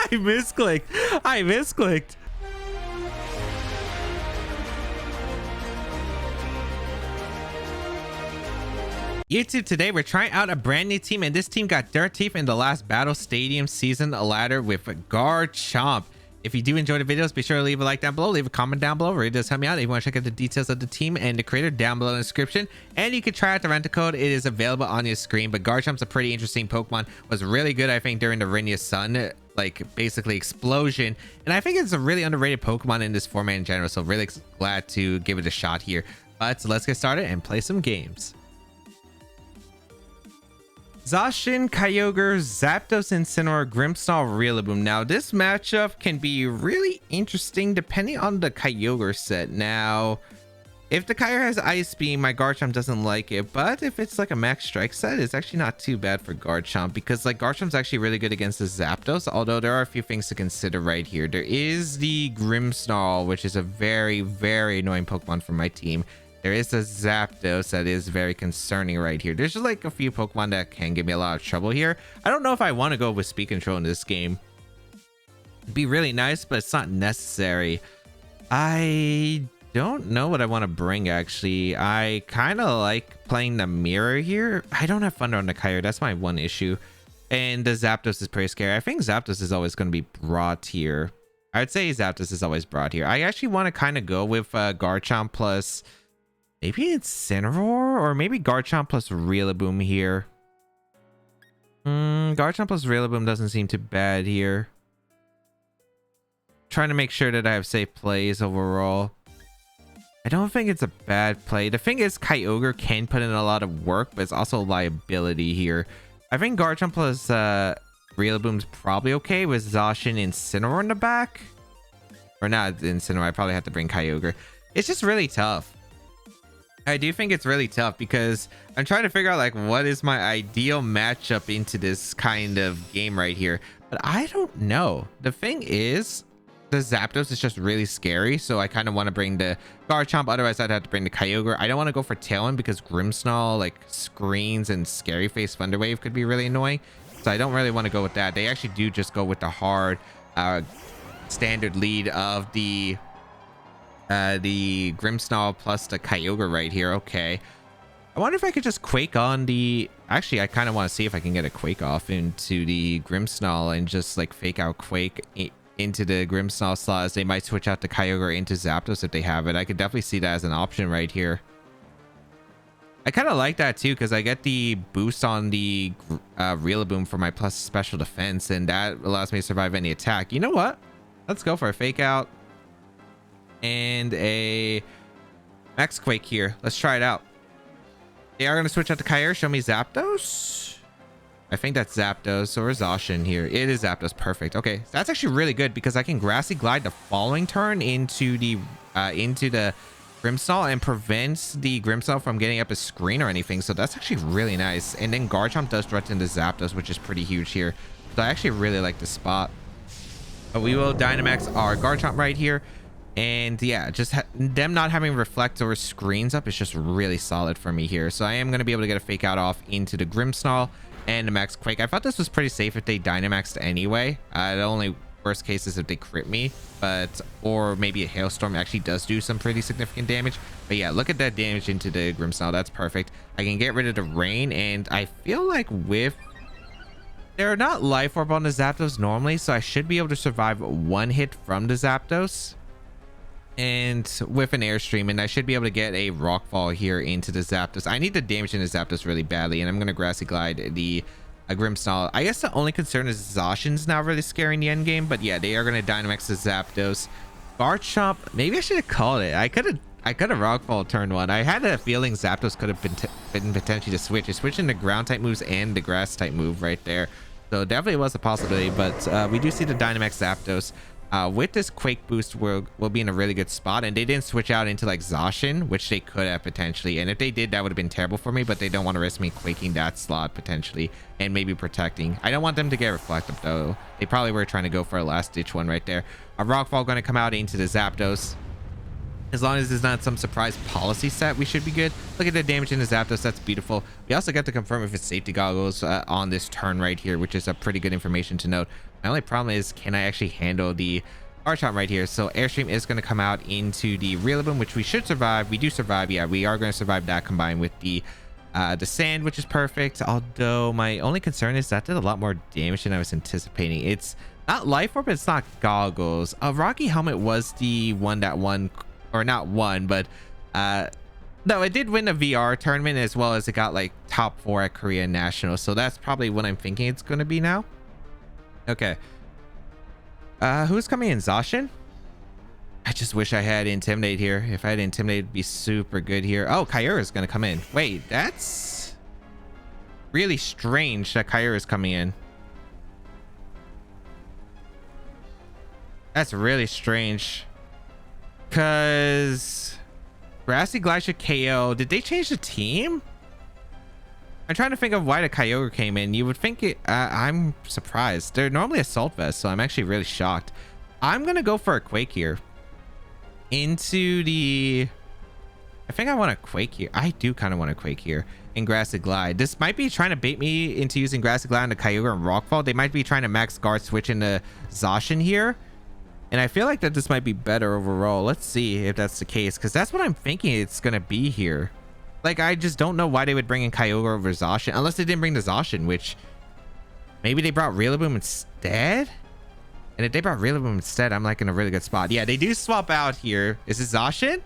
I misclicked. I misclicked. YouTube, today we're trying out a brand new team, and this team got dirt cheap in the last Battle Stadium season ladder with Garchomp. If you do enjoy the videos, be sure to leave a like down below, leave a comment down below. It really does help me out. If you want to check out the details of the team and the creator down below in the description, and you can try out the rental code. It is available on your screen. But Garchomp's a pretty interesting Pokemon. Was really good, I think, during the Rainier Sun, like basically explosion, and I think it's a really underrated Pokemon in this format in general. So really glad to give it a shot here. But let's get started and play some games. Zacian, Kyogre, Zapdos, Incineroar, Grimmsnarl, Rillaboom. Now, this matchup can be really interesting depending on the Kyogre set. Now, if the Kyogre has Ice Beam, my Garchomp doesn't like it. But if it's like a Max Strike set, it's actually not too bad for Garchomp, because like Garchomp's actually really good against the Zapdos. Although there are a few things to consider right here. There is the Grimmsnarl, which is a very, very annoying Pokemon for my team. There is a Zapdos that is very concerning right here. There's just like a few Pokemon that can give me a lot of trouble here. I don't know if I want to go with Speed Control in this game. It'd be really nice, but it's not necessary. I don't know what I want to bring, actually. I kind of like playing the Mirror here. I don't have Thunder on the Kyogre. That's my one issue. And the Zapdos is pretty scary. I think Zapdos is always going to be brought here. I would say Zapdos is always brought here. I actually want to kind of go with Garchomp plus... maybe it's Incineroar, or maybe Garchomp plus Rillaboom here. Garchomp plus Rillaboom doesn't seem too bad here. Trying to make sure that I have safe plays overall. I don't think it's a bad play. The thing is, Kyogre can put in a lot of work, but it's also a liability here. I think Garchomp plus Rillaboom's probably okay with Zacian and Incineroar in the back. Or not Incineroar, I probably have to bring Kyogre. It's just really tough. I do think it's really tough because I'm trying to figure out like what is my ideal matchup into this kind of game right here. But I don't know. The thing is, the Zapdos is just really scary. So I kind of want to bring the Garchomp. Otherwise, I'd have to bring the Kyogre. I don't want to go for Tailwind because Grimmsnarl, like Screens and Scary Face Thunder Wave could be really annoying. So I don't really want to go with that. They actually do just go with the hard standard lead of the Grimmsnarl plus the Kyogre right here. Okay, I wonder if I could just Quake on the... actually, I kind of want to see if I can get a Quake off into the Grimmsnarl and just like fake out Quake into the Grimmsnarl slots. They might switch out the Kyogre into Zapdos if they have it. I could definitely see that as an option right here. I kind of like that too because I get the boost on the Rillaboom for my plus special defense, and that allows me to survive any attack. You know what? Let's go for a fake out and a Max Quake here. Let's try it out. They are going to switch out to Kyogre. Show me Zapdos. I think that's Zapdos or Zacian here. It is Zapdos. Perfect. Okay, that's actually really good because I can Grassy Glide the following turn into the Grimmsnarl and prevents the Grimmsnarl from getting up a screen or anything. So that's actually really nice. And then Garchomp does threaten the Zapdos, which is pretty huge here. So I actually really like the spot. But we will Dynamax our Garchomp right here. And yeah, just them not having reflect or screens up is just really solid for me here. So I am going to be able to get a fake out off into the Grimmsnarl and the Max Quake. I thought this was pretty safe if they Dynamaxed anyway. The only worst case is if they crit me, or maybe a Hailstorm actually does do some pretty significant damage. But yeah, look at that damage into the Grimmsnarl. That's perfect. I can get rid of the Rain, and I feel like with... they're not Life Orb on the Zapdos normally, so I should be able to survive one hit from the Zapdos. And with an Airstream, and I should be able to get a Rockfall here into the Zapdos. I need the damage in the Zapdos really badly, and I'm going to Grassy Glide the Grimmsnarl. I guess the only concern is Zacian's now really scary in the end game, but yeah, they are going to Dynamax the Zapdos. Garchomp, maybe I should have called it. I could have Rockfall turn one. I had a feeling Zapdos could have been potentially to switch. It's switching the ground type moves and the grass type move right there. So definitely was a possibility, but we do see the Dynamax Zapdos. With this Quake boost, we'll be in a really good spot, and they didn't switch out into like Zacian, which they could have potentially, and if they did, that would have been terrible for me, but they don't want to risk me quaking that slot potentially and maybe protecting. I don't want them to get reflective though. They probably were trying to go for a last ditch one right there. A Rockfall going to come out into the Zapdos. As long as there's not some surprise policy set, we should be good. Look at the damage in the Zapdos. That's beautiful. We also got to confirm if it's safety goggles on this turn right here, which is a pretty good information to note. My only problem is, can I actually handle the Garchomp right here? So Airstream is going to come out into the Rillaboom, which we should survive. We do survive. Yeah, we are going to survive that combined with the sand, which is perfect. Although my only concern is that did a lot more damage than I was anticipating. It's not Life Orb, but it's not Goggles. Rocky Helmet was the one that won, or not one, but no, it did win a VR tournament, as well as it got like top 4 at Korea Nationals. So that's probably what I'm thinking it's going to be now. Okay. Who's coming in? Zacian? I just wish I had Intimidate here. If I had Intimidate, it'd be super good here. Oh, Kyura is going to come in. Wait, that's really strange that Kyura is coming in. That's really strange. Because Grassy Glide should KO. Did they change the team? I'm trying to think of why the Kyogre came in. You would think it... I'm surprised. They're normally Assault Vest, so I'm actually really shocked. I'm going to go for a Quake here. Into the... I think I want a Quake here. I do kind of want a Quake here in Grassy Glide. This might be trying to bait me into using Grassy Glide on the Kyogre and Rockfall. They might be trying to max guard switch into Zacian here. And I feel like that this might be better overall. Let's see if that's the case, because that's what I'm thinking it's going to be here. Like, I just don't know why they would bring in Kyogre over Zacian, unless they didn't bring the Zacian, which maybe they brought Rillaboom instead. And if they brought Rillaboom instead, I'm like in a really good spot. Yeah, they do swap out here. Is it Zacian?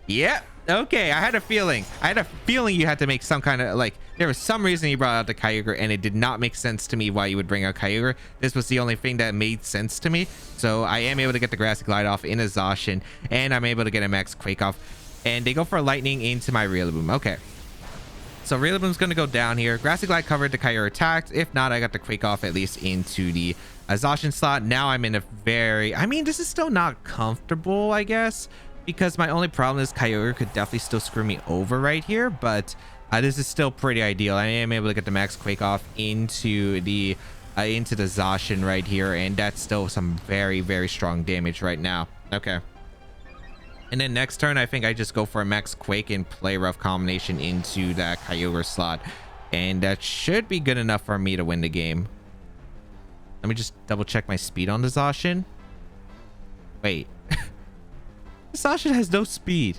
Yep. Okay, I had a feeling. I had a feeling you had to make some kind of, like, there was some reason you brought out the Kyogre, and it did not make sense to me why you would bring out Kyogre. This was the only thing that made sense to me. So I am able to get the Grassy Glide off in a Zacian, and I'm able to get a Max Quake off. And they go for Lightning into my Rillaboom. Okay. So Rillaboom's going to go down here. Grassy Glide covered, the Kyogre attacked. If not, I got the Quake off at least into the Zacian slot. Now I'm in a very... I mean, this is still not comfortable, I guess, because my only problem is Kyogre could definitely still screw me over right here, but this is still pretty ideal. I am able to get the Max Quake off into the Zacian right here, and that's still some very, very strong damage right now. Okay. And then next turn, I think I just go for a Max Quake and play Rough Combination into that Kyogre slot, and that should be good enough for me to win the game. Let me just double check my speed on the Zacian. Wait. Zacian has no speed.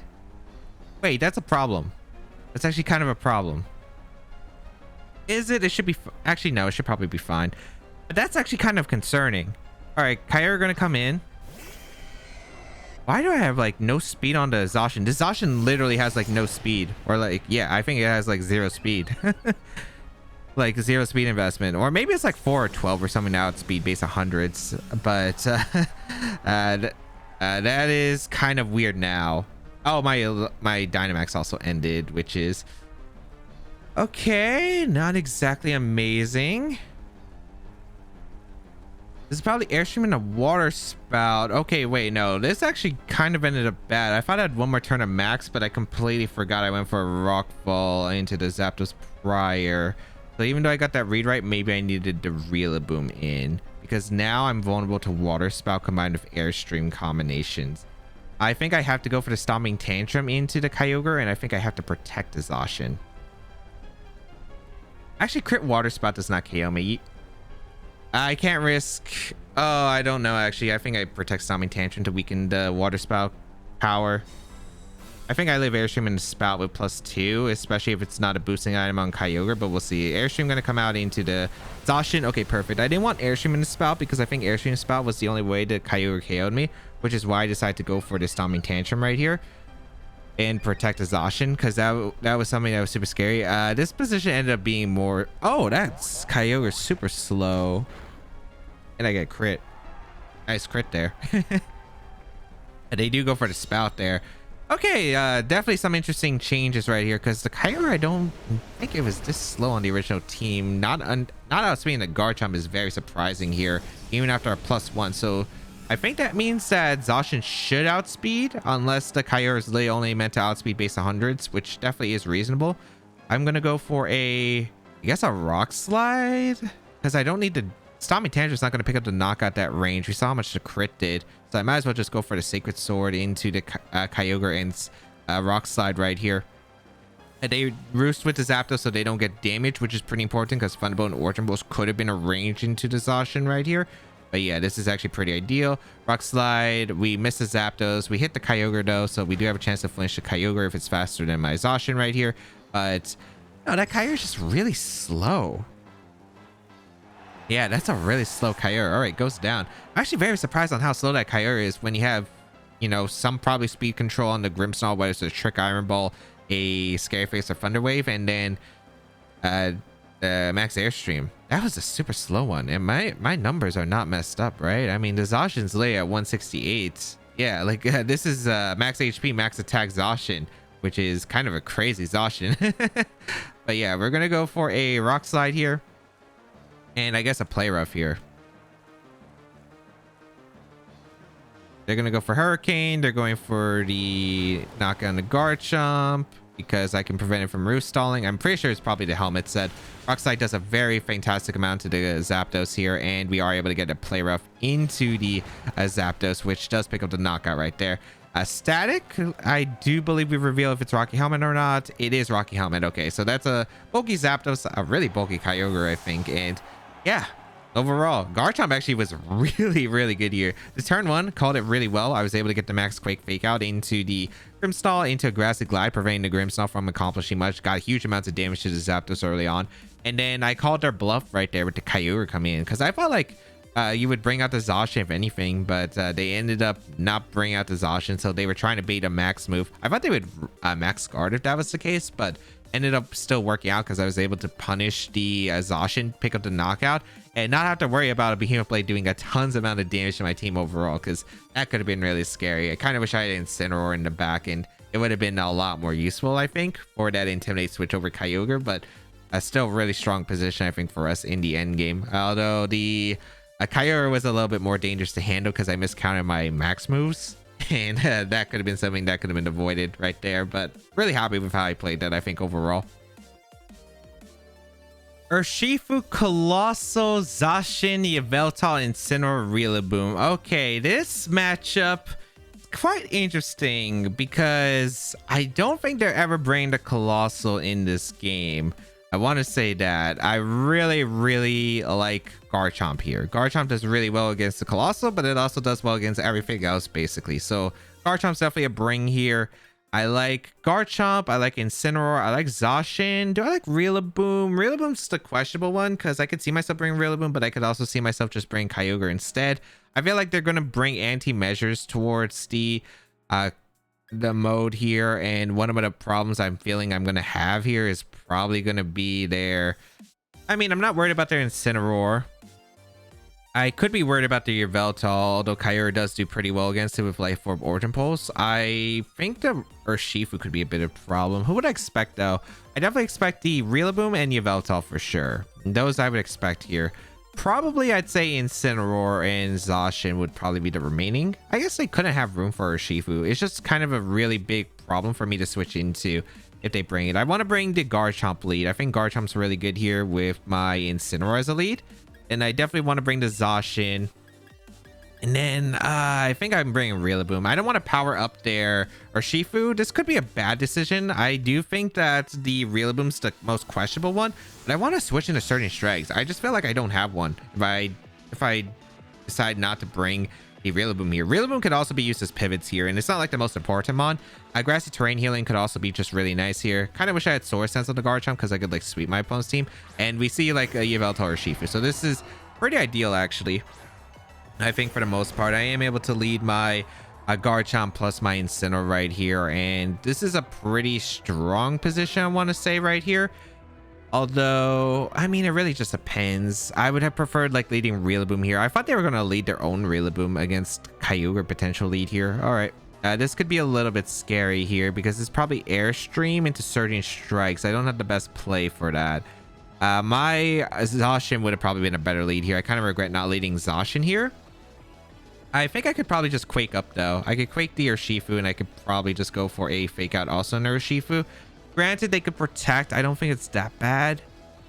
Wait, that's a problem. That's actually kind of a problem. Is it? It should be... Actually, no, it should probably be fine. But that's actually kind of concerning. All right, Kyogre going to come in. Why do I have, like, no speed on the Zacian? This Zacian literally has, like, no speed. Or, like, yeah, I think it has, like, 0 speed. Like, 0 speed investment. Or maybe it's, like, 4 or 12 or something now. It's speed based on hundreds. But, that is kind of weird now. Oh, my Dynamax also ended, which is okay. Not exactly amazing. This is probably Airstream and a Water Spout. Okay, wait, no. This actually kind of ended up bad. I thought I had one more turn of max, but I completely forgot I went for a Rockfall into the Zapdos prior. So even though I got that read right, maybe I needed the Rillaboom in, because now I'm vulnerable to Water Spout combined with Airstream combinations. I think I have to go for the Stomping Tantrum into the Kyogre, and I think I have to protect the Zacian. Actually, crit Water Spout does not KO me. I can't risk... Oh, I don't know, actually. I think I protect Stomping Tantrum to weaken the Water Spout power. I think I leave Airstream in the Spout with +2, especially if it's not a boosting item on Kyogre, but we'll see. Airstream going to come out into the Zacian. Okay, perfect. I didn't want Airstream in the Spout because I think Airstream Spout was the only way the Kyogre KO'd me, which is why I decided to go for the Stomping Tantrum right here and protect the Zacian, because that was something that was super scary. This position ended up being more... Oh, that's Kyogre super slow. And I get crit. Nice crit there. They do go for the Spout there. Okay, definitely some interesting changes right here, because the Kyogre, I don't think it was this slow on the original team. Not outspeeding the Garchomp is very surprising here, even after a +1. So I think that means that Zacian should outspeed, unless the Kyogre is literally only meant to outspeed based on hundreds, which definitely is reasonable. I'm going to go for I guess a Rock Slide, because I don't need the Stomping Tantrum's not going to pick up the knockout that range. We saw how much the crit did, so I might as well just go for the Sacred Sword into the Kyogre and Rock Slide right here. And they roost with the Zapdos so they don't get damaged, which is pretty important because Thunderbolt and Origin Pulse could have been arranged into the Zacian right here. But yeah, this is actually pretty ideal. Rock Slide, we miss the Zapdos. We hit the Kyogre though, so we do have a chance to flinch the Kyogre if it's faster than my Zacian right here. But no, that Kyogre is just really slow. Yeah, that's a really slow Kyogre. All right, goes down. I'm actually very surprised on how slow that Kyogre is when you have, you know, some probably speed control on the Grimmsnarl, whether it's a Trick Iron Ball, a Scary Face, or Thunder Wave, and then Max Airstream. That was a super slow one, and my numbers are not messed up, right? I mean, the Zacian's lay at 168. Yeah, like this is max HP, max attack Zacian, which is kind of a crazy Zacian. But yeah, we're gonna go for a Rock Slide here, and I guess a Play Rough here. They're gonna go for Hurricane. They're going for the knock on the Garchomp because I can prevent it from roost stalling. I'm pretty sure it's probably the helmet set. Rock Slide does a very fantastic amount to the Zapdos here, and we are able to get a Play Rough into the Zapdos, which does pick up the knockout right there. Static, I do believe we reveal if it's Rocky Helmet or not. It is Rocky Helmet. Okay, so that's a bulky Zapdos, a really bulky Kyogre, I think, and yeah. Overall, Garchomp actually was really good here. The turn one called it really well. I was able to get the Max Quake Fake Out into the Grimmsnarl, into a Grassy Glide, preventing the Grimmsnarl from accomplishing much. Got huge amounts of damage to the Zapdos early on. And then I called their bluff right there with the Kyogre coming in, because I felt like you would bring out the Zacian if anything, but they ended up not bringing out the Zacian, so they were trying to bait a Max move. I thought they would Max Guard if that was the case, but ended up still working out because I was able to punish the Zacian, pick up the knockout, and not have to worry about a Behemoth Blade doing a tons amount of damage to my team overall, because that could have been really scary. I kind of wish I had Incineroar in the back, and it would have been a lot more useful, I think, for that Intimidate switch over Kyogre, but still really strong position, I think, for us in the end game. Although the Kyogre was a little bit more dangerous to handle because I miscounted my max moves, and that could have been something that could have been avoided right there, but really happy with how I played that, I think, overall. Urshifu, Colossal, Zacian, Yveltal, Incineroar, Rillaboom. Okay, this matchup is quite interesting because I don't think they're ever bringing the Colossal in this game. I want to say that I really like Garchomp here. Garchomp does really well against the Colossal, but it also does well against everything else, basically. So Garchomp's definitely a bring here. I like Garchomp. I like Incineroar. I like Zacian. Do I like Rillaboom? Rillaboom's just a questionable one because I could see myself bringing Rillaboom, but I could also see myself just bringing Kyogre instead. I feel like they're going to bring anti-measures towards the mode here, and one of the problems I'm feeling I'm going to have here is probably going to be their... I mean, I'm not worried about their Incineroar. I could be worried about the Yveltal, although Kyogre does do pretty well against it with Life Orb Origin Pulse. I think the Urshifu could be a bit of a problem. Who would I expect, though? I definitely expect the Rillaboom and Yveltal for sure. Those I would expect here. Probably, I'd say Incineroar and Zacian would probably be the remaining. I guess they couldn't have room for Urshifu. It's just kind of a really big problem for me to switch into if they bring it. I want to bring the Garchomp lead. I think Garchomp's really good here with my Incineroar as a lead. And I definitely want to bring the Zacian. And then I think I'm bringing Rillaboom. I don't want to power up their Urshifu. This could be a bad decision. I do think that the Rillaboom's the most questionable one, but I want to switch into certain strikes. I just feel like I don't have one if I decide not to bring the Rillaboom here. Rillaboom could also be used as pivots here, and it's not like the most important mon. Grassy Terrain Healing could also be just really nice here. Kind of wish I had Source Sense on the Garchomp because I could like sweep my opponent's team, and we see like a Yveltal or Urshifu. So this is pretty ideal, actually. I think for the most part, I am able to lead my Garchomp plus my Incineroar right here, and this is a pretty strong position, I want to say, right here. Although, I mean, it really just depends. I would have preferred like leading Rillaboom here. I thought they were going to lead their own Rillaboom against Kyogre potential lead here. All right. This could be a little bit scary here because it's probably Airstream into Surging Strikes. I don't have the best play for that. My Zacian would have probably been a better lead here. I kind of regret not leading Zacian here. I think I could probably just Quake up, though. I could Quake the Urshifu, and I could probably just go for a Fake Out also in Urshifu. Granted, they could Protect. I don't think it's that bad.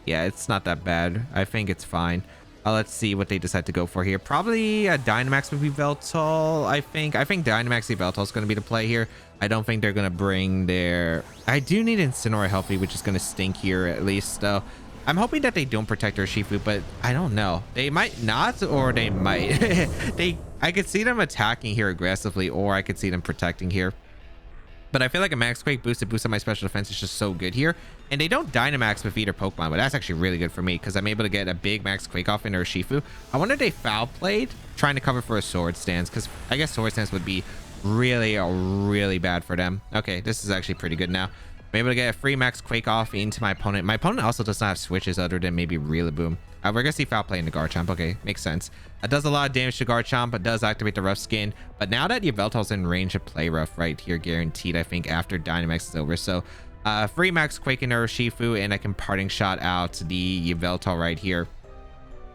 Yeah, it's not that bad. I think it's fine. Let's see what they decide to go for here. Probably a Dynamax with Yveltal, I think. I think Dynamax Yveltal is going to be the play here. I don't think they're going to bring their... I do need Incineroar healthy, which is going to stink here at least, though. I'm hoping that they don't protect their Shifu, but I don't know. They might not, or they might. I could see them attacking here aggressively, or I could see them protecting here. But I feel like a Max Quake boost to boost up my special defense is just so good here. And they don't Dynamax with either Pokemon, but that's actually really good for me because I'm able to get a big Max Quake off into a Shifu. I wonder if they foul played trying to cover for a Sword Stance, because I guess Sword Stance would be really bad for them. Okay, this is actually pretty good now. I'm able to get a free Max Quake off into my opponent. My opponent also does not have switches other than maybe Rillaboom. We're going to see foul play into Garchomp. Okay, makes sense. It does a lot of damage to Garchomp. It does activate the Rough Skin. But now that Yveltal's in range of Play Rough right here, guaranteed, I think, after Dynamax is over. So, free Max Quake into Urshifu, and I can Parting Shot out the Yveltal right here.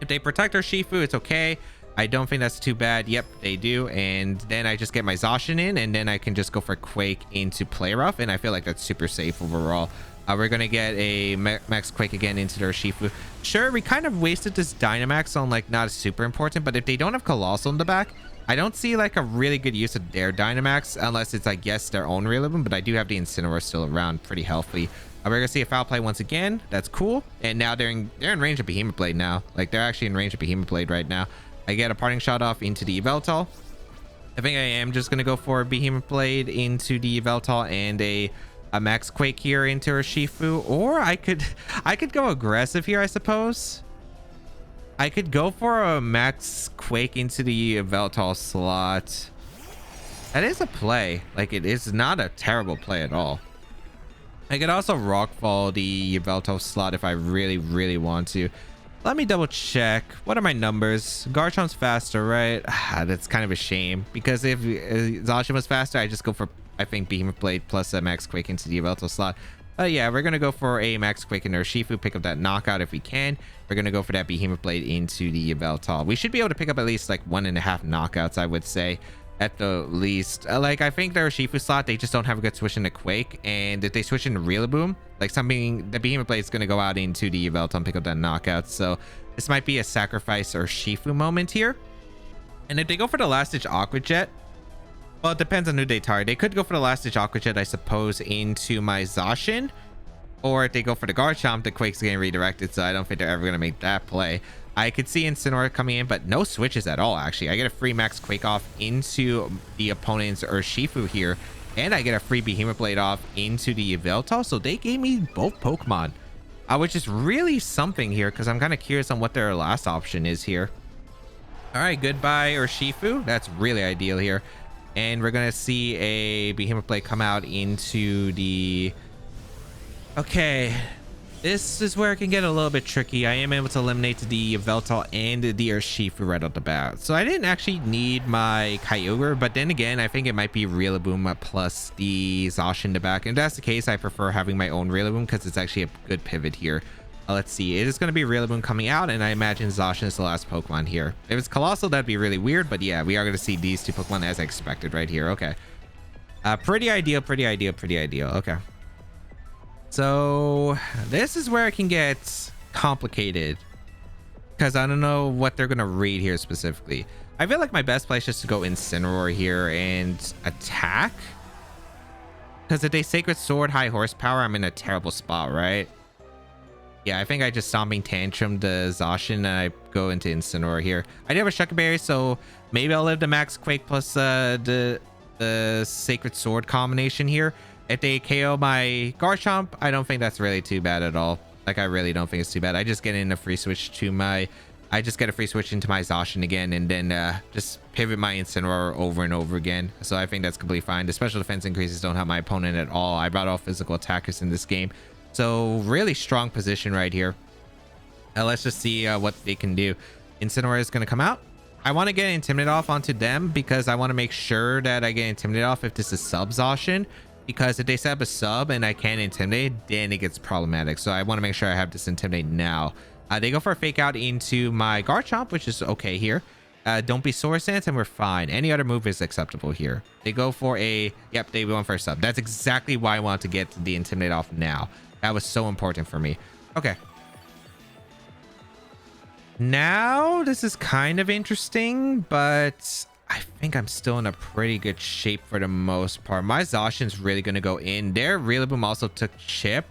If they protect Urshifu, it's okay. I don't think that's too bad. Yep, they do. And then I just get my Zacian in, and then I can just go for Quake into Play Rough, and I feel like that's super safe overall. We're going to get a Max Quake again into their Urshifu. Sure, we kind of wasted this Dynamax on, like, not super important, but if they don't have Colossal in the back, I don't see, like, a really good use of their Dynamax, unless it's, I guess, their own Rillaboom, but I do have the Incineroar still around pretty healthy. We're going to see a foul play once again. That's cool. And now they're in range of Behemoth Blade now. Like, they're actually in range of Behemoth Blade right now. I get a Parting Shot off into the Yveltal. I think I am just going to go for Behemoth Blade into the Yveltal and a Max Quake here into Urshifu, or I could go aggressive here, I suppose. I could go for a Max Quake into the Yveltal slot. That is a play. Like, it is not a terrible play at all. I could also Rockfall the Yveltal slot if I really want to. Let me double check. What are my numbers? Garchomp's faster, right? That's kind of a shame, because if Zacian was faster, I just go for, I think, Behemoth Blade plus a Max Quake into the Yveltal slot. Yeah, we're going to go for a Max Quake into Urshifu, pick up that knockout if we can. We're going to go for that Behemoth Blade into the Yveltal. We should be able to pick up at least like 1.5 knockouts, I would say, at the least. Like, I think their Urshifu slot, they just don't have a good switch into Quake. And if they switch into Rillaboom, like something, the Behemoth Blade is going to go out into the Yveltal and pick up that knockout. So this might be a sacrifice Urshifu moment here. And if they go for the Last Ditch Aqua Jet, well, it depends on who they target. They could go for the Last Ditch Aqua Jet, I suppose, into my Zacian. Or if they go for the Garchomp, the Quake's getting redirected, so I don't think they're ever going to make that play. I could see Incineroar coming in, but no switches at all, actually. I get a free Max Quake off into the opponent's Urshifu here, and I get a free Behemoth Blade off into the Yveltal, so they gave me both Pokemon, which is really something here, because I'm kind of curious on what their last option is here. All right, goodbye Urshifu. That's really ideal here. And we're going to see a Behemoth Blade come out into the... Okay, this is where it can get a little bit tricky. I am able to eliminate the Yveltal and the Urshifu right off the bat. So I didn't actually need my Kyogre, but then again, I think it might be Rillaboom plus the Zacian in the back. And if that's the case, I prefer having my own Rillaboom because it's actually a good pivot here. Let's see. It is going to be Rillaboom coming out, and I imagine Zacian is the last Pokemon here. If it's Colossal, that'd be really weird, but yeah, we are going to see these two Pokemon as I expected right here. Okay. Pretty ideal. Okay. So this is where it can get complicated, because I don't know what they're going to read here specifically. I feel like my best play is just to go Incineroar here and attack, because if they Sacred Sword high horsepower, I'm in a terrible spot, right? Yeah, I think I just Stomping Tantrum the Zacian and I go into Incineroar here. I do have a Shucker Berry, so maybe I'll live the Max Quake plus the Sacred Sword combination here. If they KO my Garchomp, I don't think that's really too bad at all. Like, I really don't think it's too bad. I just get in a free switch to my... I just get a free switch into my Zacian again, and then just pivot my Incineroar over and over again. So I think that's completely fine. The special defense increases don't help my opponent at all. I brought all physical attackers in this game. So really strong position right here. Let's just see what they can do. Incineroar is going to come out. I want to get Intimidate off onto them because I want to make sure that I get Intimidate off if this is sub Zacian. Because if they set up a sub and I can't Intimidate, then it gets problematic. So I want to make sure I have this Intimidate now. They go for a Fake Out into my Garchomp, which is okay here. Don't be Sword Stance, and we're fine. Any other move is acceptable here. They go for a... Yep, they went for a sub. That's exactly why I want to get the Intimidate off now. That was so important for me. Okay. Now this is kind of interesting, but I think I'm still in a pretty good shape for the most part. My Zacian's really going to go in. Their Rillaboom also took chip.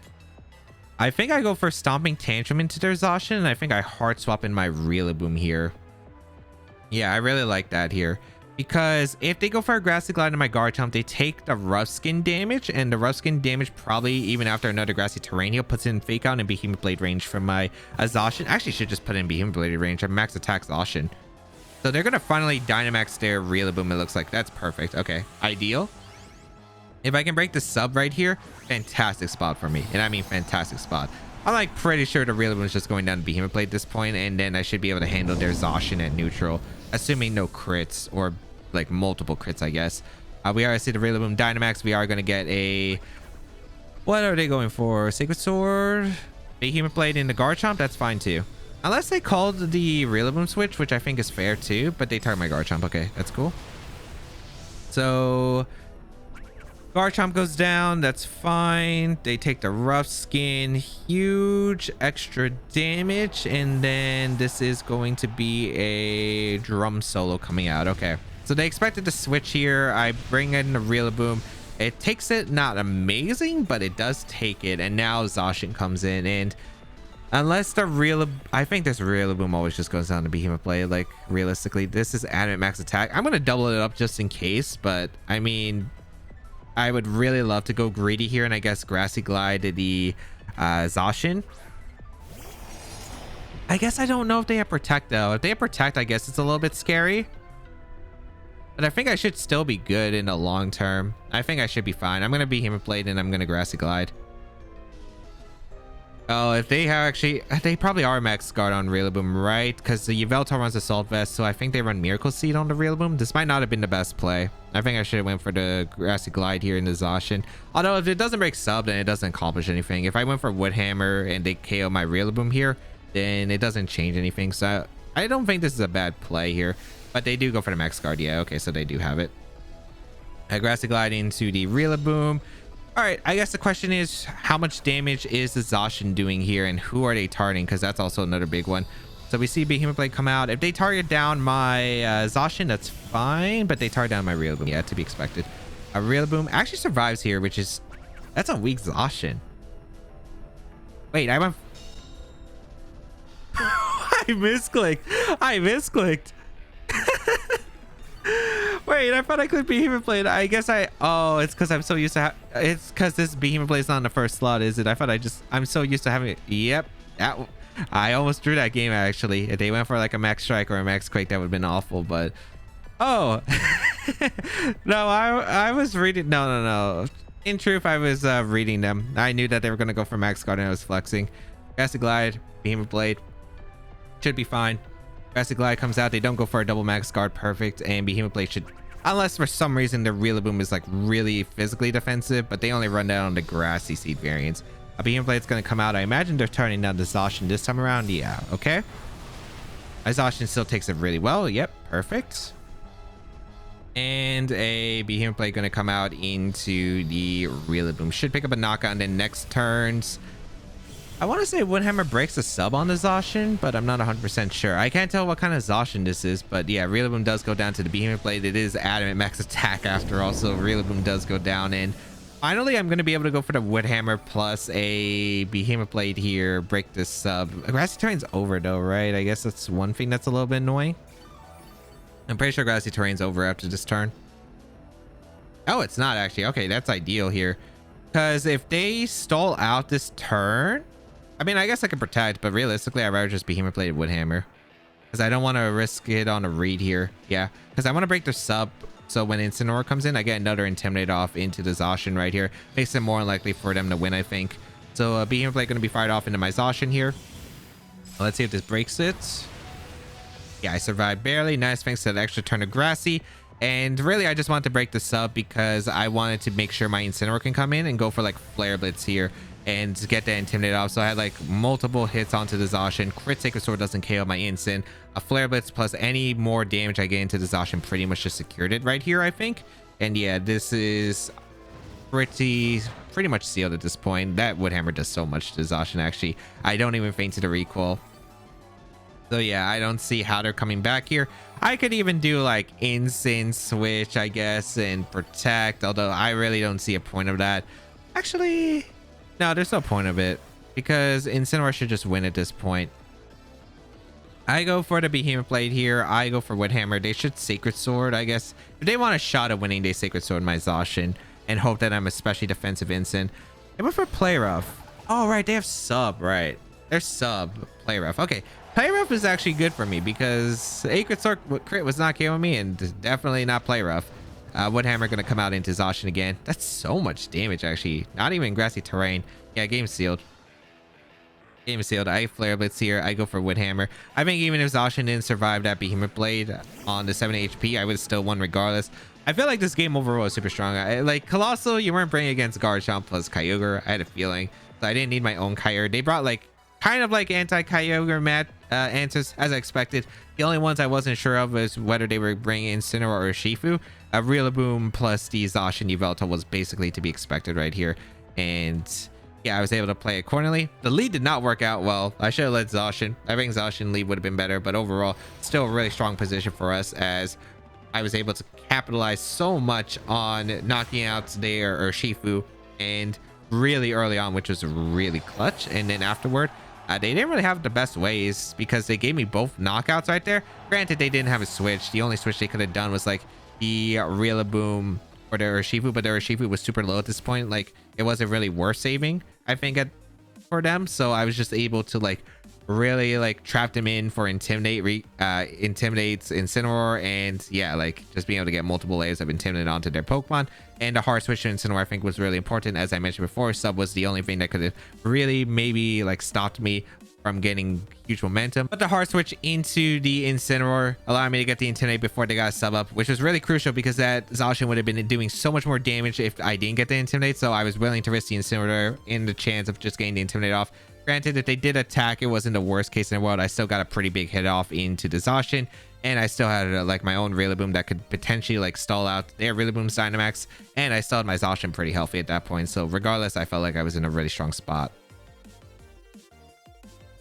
I think I go for Stomping Tantrum into their Zacian, and I think I Heart Swap in my Rillaboom here. Yeah, I really like that here. Because if they go for a Grassy Glide in my Garchomp, they take the Rough Skin damage, and the Rough Skin damage probably even after another Grassy Terrain heal puts in Fake Out and Behemoth Blade range from my Zacian. Actually, should just put in Behemoth Blade range. I max attack Zacian. So they're going to finally Dynamax their Rillaboom, it looks like. That's perfect. Okay, ideal. If I can break the sub right here, fantastic spot for me. And I mean fantastic spot. I'm like pretty sure the Rillaboom is just going down to Behemoth Blade at this point, and then I should be able to handle their Zacian at neutral, assuming no crits or like multiple crits, I guess. We already see the Rillaboom Dynamax. We are going to get a... What are they going for? Sacred Sword? Behemoth Blade in the Garchomp? That's fine too. Unless they called the Rillaboom switch, which I think is fair too, but they target my Garchomp. Okay, that's cool. So... Garchomp goes down, that's fine. They take the Rough Skin, huge extra damage, and then this is going to be a Drum Solo coming out. Okay, so they expected to switch here. I bring in the Rillaboom. It takes it, not amazing, but it does take it, and now Zacian comes in, and unless the I think this Rillaboom always just goes down to Behemoth Blade. Like, realistically, this is Adamant Max Attack. I'm going to double it up just in case, but I mean... I would really love to go greedy here, and I guess Grassy Glide the Zacian. I guess I don't know if they have Protect though. If they have Protect, I guess it's a little bit scary. But I think I should still be good in the long term. I think I should be fine. I'm going to Behemoth Blade and I'm going to Grassy Glide. Oh, if they have actually... They probably are Max Guard on Rillaboom, right? Because the Yveltal runs Assault Vest, so I think they run Miracle Seed on the Rillaboom. This might not have been the best play. I think I should have went for the Grassy Glide here in the Zacian. Although, if it doesn't break sub, then it doesn't accomplish anything. If I went for Wood Hammer and they KO my Rillaboom here, then it doesn't change anything. So, I don't think this is a bad play here. But they do go for the Max Guard. Yeah, okay, so they do have it. Grassy Glide into the Rillaboom. All right, I guess the question is, how much damage is the Zacian doing here, and who are they targeting? Because that's also another big one. So we see Behemoth Blade come out. If they target down my Zacian, that's fine, but they target down my Rillaboom. Yeah, to be expected. A Rillaboom actually survives here, which is... That's a weak Zacian. Wait, I went... I misclicked. I misclicked. Wait, I thought I could Behemoth Blade. I guess I... Oh, it's because I'm so used to... It's because this Behemoth Blade's not on the first slot, is it? I thought I just... I'm so used to having it. Yep. That... I almost drew that game, actually. If they went for like a Max Strike or a Max Quake, that would have been awful, but... Oh. No, I was reading... No. In truth, I was reading them. I knew that they were going to go for Max Guard and I was flexing. Grassy Glide, Behemoth Blade. Should be fine. Grassy Glide comes out. They don't go for a double Max Guard. Perfect. And Behemoth Blade should... Unless for some reason the Rillaboom is like really physically defensive, but they only run down on the Grassy Seed variants. A Behemoth Blade's going to come out. I imagine they're turning down the Zacian this time around. Yeah, okay. My Zacian still takes it really well. Yep, perfect. And a Behemoth Blade going to come out into the Rillaboom. Should pick up a knockout, and then next turns... I want to say Woodhammer breaks a sub on the Zacian, but I'm not 100% sure. I can't tell what kind of Zacian this is, but yeah, Rillaboom does go down to the Behemoth Blade. It is Adamant Max Attack after all, so Rillaboom does go down. And finally, I'm going to be able to go for the Woodhammer plus a Behemoth Blade here, break this sub. Grassy Terrain's over though, right? I guess that's one thing that's a little bit annoying. I'm pretty sure Grassy Terrain's over after this turn. Oh, it's not actually. Okay, that's ideal here. Because if they stall out this turn... I mean, I guess I can Protect, but realistically, I'd rather just Behemoth Blade Woodhammer. Because I don't want to risk it on a read here. Yeah, because I want to break their sub, so when Incineroar comes in, I get another Intimidate off into the Zacian right here. Makes it more unlikely for them to win, I think. So Behemoth Blade going to be fired off into my Zacian here. Let's see if this breaks it. Yeah, I survived barely. Nice, thanks to the extra turn of Grassy. And really, I just wanted to break the sub because I wanted to make sure my Incineroar can come in and go for like Flare Blitz here and get that Intimidate off. So I had like multiple hits onto the Zacian. Crit Sacred Sword doesn't KO my Incin. A Flare Blitz plus any more damage I get into the Zacian pretty much just secured it right here, I think. And yeah, this is pretty much sealed at this point. That Woodhammer does so much to Zacian, actually. I don't even faint to the recoil. So yeah, I don't see how they're coming back here. I could even do like instant switch, I guess, and protect, although I really don't see a point of that. Actually, no, there's no point of it because Incineroar should just win at this point. I go for the Behemoth Blade here. I go for Wood Hammer. They should Sacred Sword, I guess. If they want a shot at winning, they Sacred Sword my Zacian and hope that I'm especially defensive instant. I went for Play Rough. Oh, right. They have sub, right? They're sub Play Rough. Okay. Play Rough is actually good for me because Sacred Sword crit was not killing me and definitely not Play Rough. Wood Hammer going to come out into Zacian again. That's so much damage, actually. Not even grassy terrain. Yeah, game sealed. Game sealed. I Flare Blitz here. I go for Wood Hammer. I think even if Zacian didn't survive that Behemoth Blade on the 7 HP, I would have still won regardless. I feel like this game overall is super strong. Like Colossal, you weren't bringing against Garchomp plus Kyogre. I had a feeling. So I didn't need my own Kyogre. They brought like kind of like anti-Kyogre answers as I expected. The only ones I wasn't sure of was whether they were bringing Incineroar or Shifu. Rillaboom plus the Zacian Yveltal was basically to be expected right here. And yeah, I was able to play accordingly. The lead did not work out well. I should have led Zacian. I think Zacian lead would have been better, but overall, still a really strong position for us as I was able to capitalize so much on knocking out their Shifu and really early on, which was really clutch. And then afterward, they didn't really have the best ways because they gave me both knockouts right there. Granted, they didn't have a switch. The only switch they could have done was like the Rillaboom or the Urshifu, but the Urshifu was super low at this point. Like it wasn't really worth saving, I think, for them. So I was just able to like really like trap them in for intimidates Incineroar, and yeah, like just being able to get multiple layers of intimidate onto their Pokemon. And the hard switch to Incineroar I think was really important. As I mentioned before, sub was the only thing that could have really maybe like stopped me from getting huge momentum, but the hard switch into the Incineroar allowed me to get the Intimidate before they got a sub up, which was really crucial because that Zacian would have been doing so much more damage if I didn't get the Intimidate. So I was willing to risk the Incineroar in the chance of just getting the Intimidate off. Granted, if they did attack, it wasn't the worst case in the world. I still got a pretty big hit off into the Zacian, and I still had like my own Rillaboom that could potentially like stall out their Rillaboom's Dynamax, and I still had my Zacian pretty healthy at that point. So regardless, I felt like I was in a really strong spot.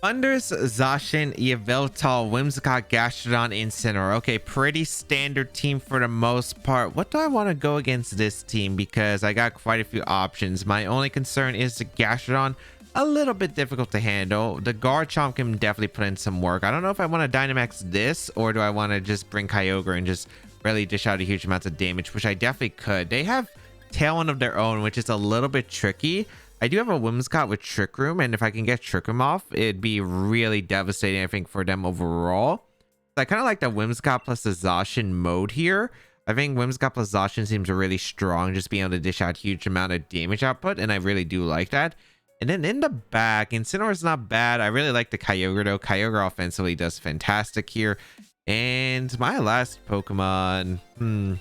Thundurus, Zacian, Yveltal, Whimsicott, Gastrodon, Incineroar. Okay, pretty standard team for the most part. What do I want to go against this team? Because I got quite a few options. My only concern is the Gastrodon. A little bit difficult to handle. The Garchomp can definitely put in some work. I don't know if I want to Dynamax this, or do I want to just bring Kyogre and just really dish out a huge amounts of damage, which I definitely could. They have Tailwind of their own, which is a little bit tricky. I do have a Whimsicott with Trick Room, and if I can get Trick Room off, it'd be really devastating, I think, for them overall. So I kind of like the Whimsicott plus the Zacian mode here. I think Whimsicott plus Zacian seems really strong, just being able to dish out huge amount of damage output, and I really do like that. And then in the back, Incineroar is not bad. I really like the Kyogre, though. Kyogre offensively does fantastic here. And my last Pokemon, I'm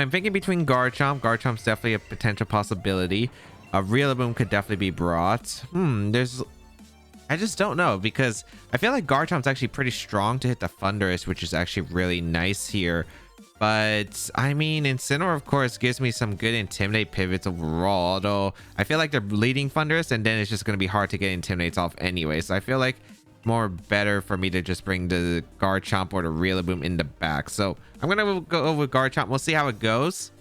thinking between Garchomp. Garchomp's definitely a potential possibility. A Rillaboom could definitely be brought. I just don't know, because I feel like Garchomp's actually pretty strong to hit the Thundurus, which is actually really nice here. But I mean, Incineroar of course gives me some good Intimidate pivots overall, although I feel like they're leading Thundurus, and then it's just going to be hard to get Intimidates off anyway. So I feel like more better for me to just bring the Garchomp or the Rillaboom in the back. So I'm gonna go with Garchomp. We'll see how it goes.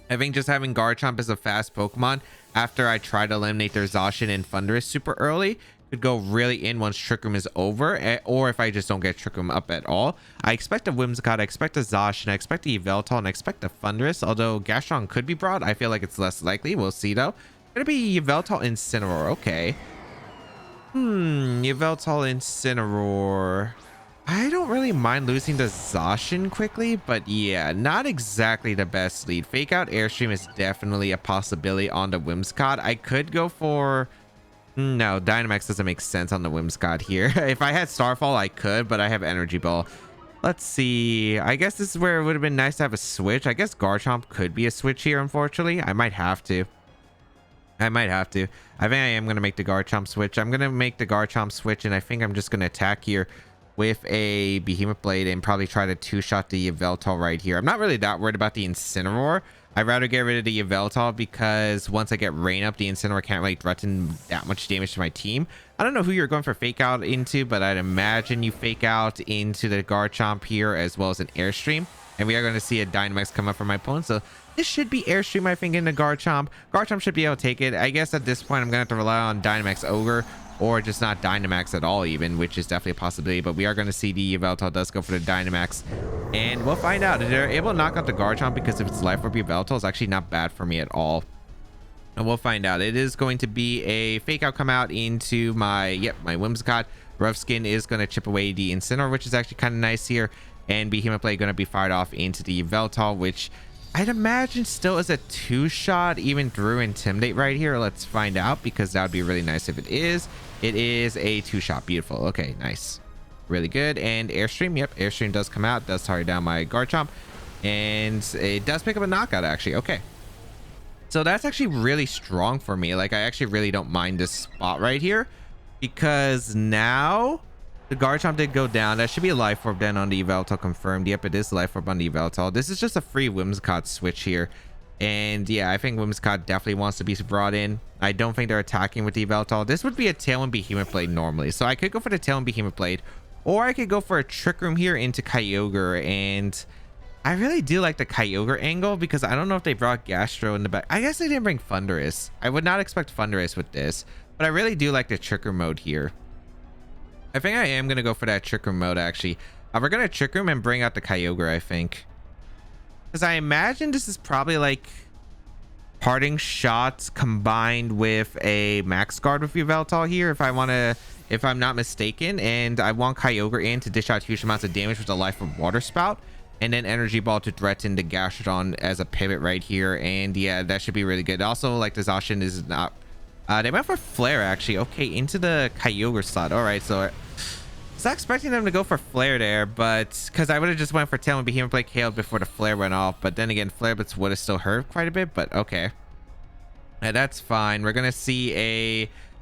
I think just having Garchomp as a fast Pokemon after I try to eliminate their Zacian and Thundurus super early could go really in once Trick Room is over, or if I just don't get Trick Room up at all. I expect a Whimsicott, I expect a Zacian, I expect a Yveltal, and I expect a Thundurus, although Gastrodon could be brought. I feel like it's less likely. We'll see though. Gonna be Yveltal, Incineroar. Okay. Yveltal, Incineroar. I don't really mind losing the Zacian quickly, but yeah, not exactly the best lead. Fake Out Airstream is definitely a possibility on the Whimsicott. I could go for... No, Dynamax doesn't make sense on the Whimsicott here. If I had Starfall, I could, but I have Energy Ball. Let's see. I guess this is where it would have been nice to have a switch. I guess Garchomp could be a switch here, unfortunately. I might have to. I think I am going to make the Garchomp switch. I'm going to make the Garchomp switch, and I think I'm just going to attack here with a Behemoth Blade and probably try to two-shot the Yveltal right here. I'm not really that worried about the Incineroar. I'd rather get rid of the Yveltal because once I get Rain up, the Incineroar can't really threaten that much damage to my team. I don't know who you're going for fake out into, but I'd imagine you fake out into the Garchomp here as well as an Airstream. And we are going to see a Dynamax come up from my opponent. So this should be Airstream, I think, into Garchomp. Garchomp should be able to take it. I guess at this point, I'm going to have to rely on Dynamax Ogre or just not Dynamax at all even, which is definitely a possibility. But we are going to see the Yveltal does go for the Dynamax. And we'll find out. If they're able to knock out the Garchomp because if it's Life Orb Yveltal, it's actually not bad for me at all. And we'll find out. It is going to be a fake out come out into my Whimsicott. Rough Skin is going to chip away the Incineroar, which is actually kind of nice here. And Behemoth Blade going to be fired off into the Yveltal, which I'd imagine still is a 2-shot even through Intimidate right here. Let's find out, because that would be really nice if it is. It is a 2-shot. Beautiful. Okay, nice. Really good. And Airstream. Yep, Airstream does come out. Does target down my Garchomp. And it does pick up a knockout, actually. Okay. So that's actually really strong for me. Like, I actually really don't mind this spot right here, because now the Garchomp did go down. That should be a Life Orb then on the Yveltal confirmed. Yep, it is Life Orb on the Yveltal. This is just a free Whimsicott switch here. And yeah, I think Whimsicott definitely wants to be brought in. I don't think they're attacking with the Yveltal. This would be a Tailwind Behemoth Blade normally. So I could go for the Tailwind Behemoth Blade, or I could go for a Trick Room here into Kyogre. And I really do like the Kyogre angle, because I don't know if they brought Gastro in the back. I guess they didn't bring Thundurus. I would not expect Thundurus with this, but I really do like the Trick Room mode here. I think I am going to go for that Trick Room mode, actually. We're going to Trick Room and bring out the Kyogre, I think. Because I imagine this is probably like Parting Shots combined with a Max Guard with Yveltal here, if I'm not mistaken. And I want Kyogre in to dish out huge amounts of damage with a Life Orb Water Spout. And then Energy Ball to threaten the Gastrodon as a pivot right here. And yeah, that should be really good. Also, like, the Zacian is not... they went for Flare, actually. Okay, into the Kyogre slot. All right, so I was not expecting them to go for Flare there, but because I would have just went for Tailwind Behemoth Blade KO before the Flare went off. But then again, Flare Blitz would have still hurt quite a bit, but okay. That's fine. We're going to see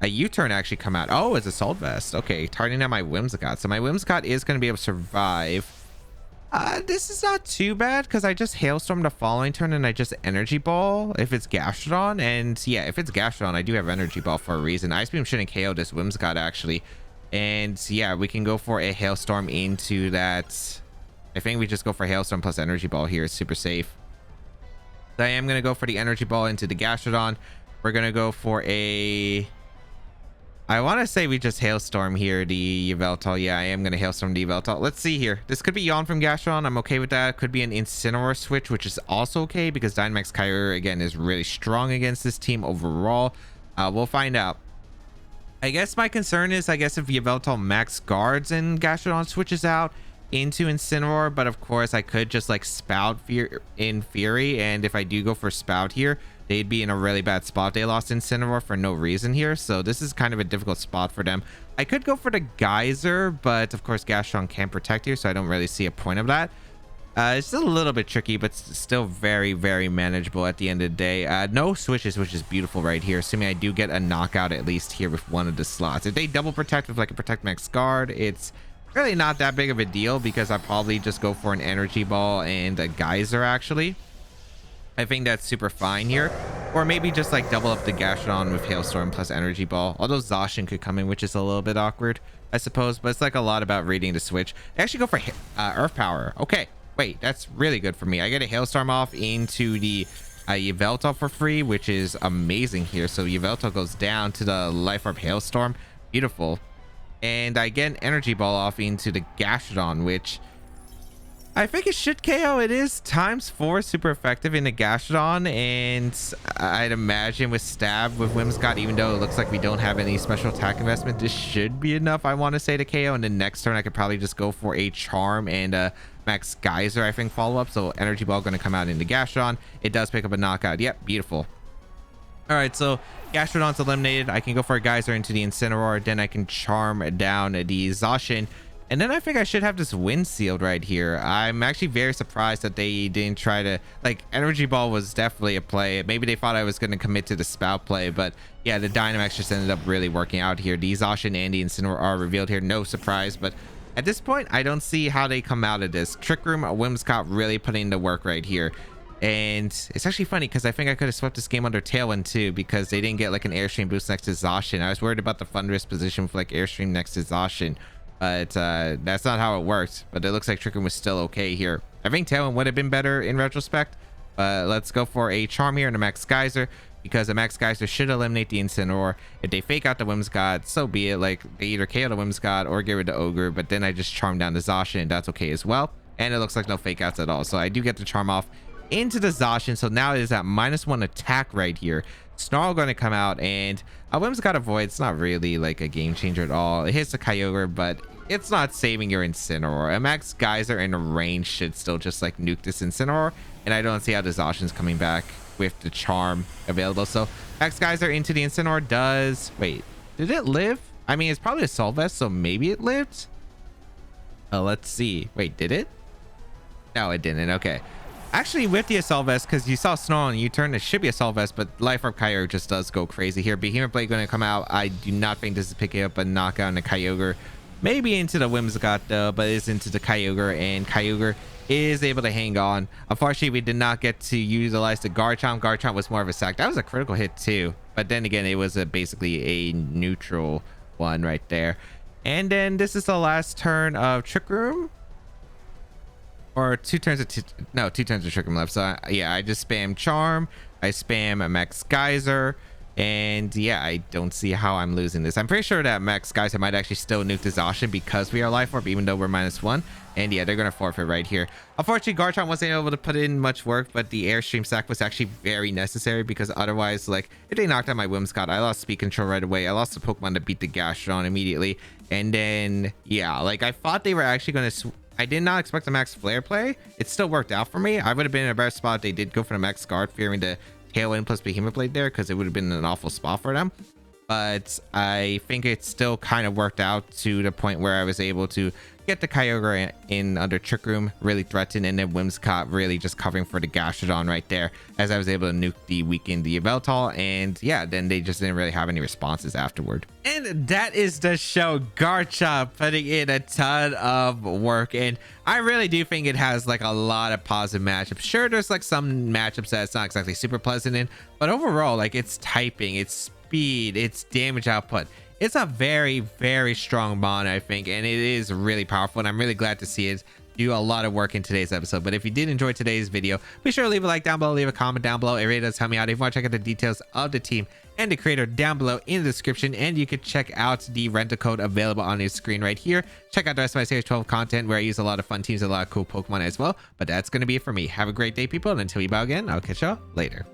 a U-turn actually come out. Oh, it's Assault Vest. Okay, targeting down my Whimsicott. So my Whimsicott is going to be able to survive. This is not too bad, because I just Hailstorm the following turn and I just Energy Ball if it's Gastrodon. And yeah, if it's Gastrodon, I do have Energy Ball for a reason. Ice Beam shouldn't KO this Whimsicott, actually. And yeah, we can go for a Hailstorm into that. I think we just go for Hailstorm plus Energy Ball here. It's super safe. So I am going to go for the Energy Ball into the Gastrodon. We're going to go for a... I want to say we just Hailstorm here, the Yveltal. Yeah, I am going to Hailstorm the Yveltal. Let's see here. This could be Yawn from Gastrodon. I'm okay with that. Could be an Incineroar switch, which is also okay, because Dynamax Kyogre, again, is really strong against this team overall. We'll find out. I guess my concern is, if Yveltal max guards and Gastrodon switches out into Incineroar, but of course I could just like Spout in Fury, and if I do go for Spout here, they'd be in a really bad spot. They lost Incineroar for no reason here, so this is kind of a difficult spot for them. I could go for the Geyser, but of course Gastrodon can't protect here, so I don't really see a point of that. It's still a little bit tricky, but still very, very manageable at the end of the day. No switches, which is beautiful right here, assuming I do get a knockout at least here with one of the slots. If they double protect with like a Protect Max Guard, it's really not that big of a deal, because I'll probably just go for an Energy Ball and a Geyser, actually. I think that's super fine here. Or maybe just like double up the Gastrodon with Hailstorm plus Energy Ball. Although Zacian could come in, which is a little bit awkward, I suppose. But it's like a lot about reading the switch. I actually go for Earth Power. Okay, wait, that's really good for me. I get a Hailstorm off into the Yveltal for free, which is amazing here. So Yveltal goes down to the Life Orb Hailstorm. Beautiful. And I get an Energy Ball off into the Gastrodon, which I think it should KO. It is ×4 super effective in the Gastrodon, and I'd imagine with Stab with Whimsicott, even though it looks like we don't have any special attack investment, this should be enough, I want to say, to KO. And then next turn I could probably just go for a Charm and Max Geyser, I think, follow up. So Energy Ball going to come out into Gastrodon. It does pick up a knockout. Yep, beautiful. All right, so Gastrodon's eliminated. I can go for a Geyser into the Incineroar. Then I can Charm down the Zacian. And then I think I should have this Wind Sealed right here. I'm actually very surprised that they didn't try to... Like, Energy Ball was definitely a play. Maybe they thought I was going to commit to the Spout play. But yeah, the Dynamax just ended up really working out here. The Zacian and the Incineroar are revealed here. No surprise. But at this point, I don't see how they come out of this. Trick Room, Whimsicott really putting in the work right here. And it's actually funny because I think I could have swept this game under Tailwind too, because they didn't get like an Airstream boost next to Zacian. I was worried about the Thunderous position for like Airstream next to Zacian, but that's not how it worked. But it looks like Trick Room was still okay here. I think Tailwind would have been better in retrospect. Let's go for a Charm here and a Max Geyser, because a Max Geyser should eliminate the Incineroar. If they fake out the Whimsicott, so be it. Like, they either KO the Whimsicott or get rid of Ogre, but then I just charm down the Zacian, and that's okay as well. And it looks like no fake outs at all. So I do get the charm off into the Zacian. So now it is at -1 attack right here. Snarl going to come out, and a Whimsicott Avoid. It's not really like a game changer at all. It hits the Kyogre, but it's not saving your Incineroar. A Max Geyser in a range should still just like nuke this Incineroar, and I don't see how the Zacian's coming back with the charm available. So Max Geyser into the Incineroar does... Wait, did it live? I mean, it's probably a Assault Vest, so maybe it lived. Let's see. Wait, did it? No, it didn't. Okay. Actually, with the Assault Vest, because you saw Snarl and U-turn, it should be Assault Vest, but Life Orb Kyogre just does go crazy here. Behemoth Blade going to come out. I do not think this is picking up a knockout on the Kyogre. Maybe into the Whimsicott though, but it's into the Kyogre, and Kyogre is able to hang on. Unfortunately, we did not get to utilize the Garchomp. Garchomp was more of a sack. That was a critical hit too, but then again, it was basically a neutral one right there. And then this is the last turn of Trick Room, or two turns of Trick Room left. So yeah, I just spam Charm, I spam a Max Geyser, and yeah, I don't see how I'm losing this. I'm pretty sure that Max Geyser might actually still nuke the Zacian because we are Life Orb, even though we're -1. And yeah, they're gonna forfeit right here. Unfortunately, Garchomp wasn't able to put in much work, but the Airstream sack was actually very necessary, because otherwise, like, if they knocked out my Whimsicott, I lost speed control right away. I lost the Pokemon to beat the Gastrodon immediately. And then yeah, like, I thought they were actually gonna I did not expect the Max Flare play. It still worked out for me. I would have been in a better spot if they did go for the Max Guard, fearing the Tailwind plus Behemoth Blade there, because it would have been an awful spot for them. But I think it still kind of worked out to the point where I was able to get the Kyogre in under Trick Room, really threaten, and then Whimsicott really just covering for the Gastrodon right there, as I was able to nuke the weaken the Yveltal. And yeah, then they just didn't really have any responses afterward. And that is the show. Garchomp putting in a ton of work, and I really do think it has like a lot of positive matchups. Sure, there's like some matchups that it's not exactly super pleasant in, but overall, like, its typing, its speed, its damage output, it's a very, very strong mon, I think, and it is really powerful, and I'm really glad to see it do a lot of work in today's episode. But if you did enjoy today's video, be sure to leave a like down below, leave a comment down below. It really does help me out. If you want to check out the details of the team and the creator down below in the description, and you could check out the rental code available on your screen right here. Check out the rest of my Series 12 content, where I use a lot of fun teams and a lot of cool Pokemon as well. But that's going to be it for me. Have a great day, people, and until we bow again, I'll catch y'all later.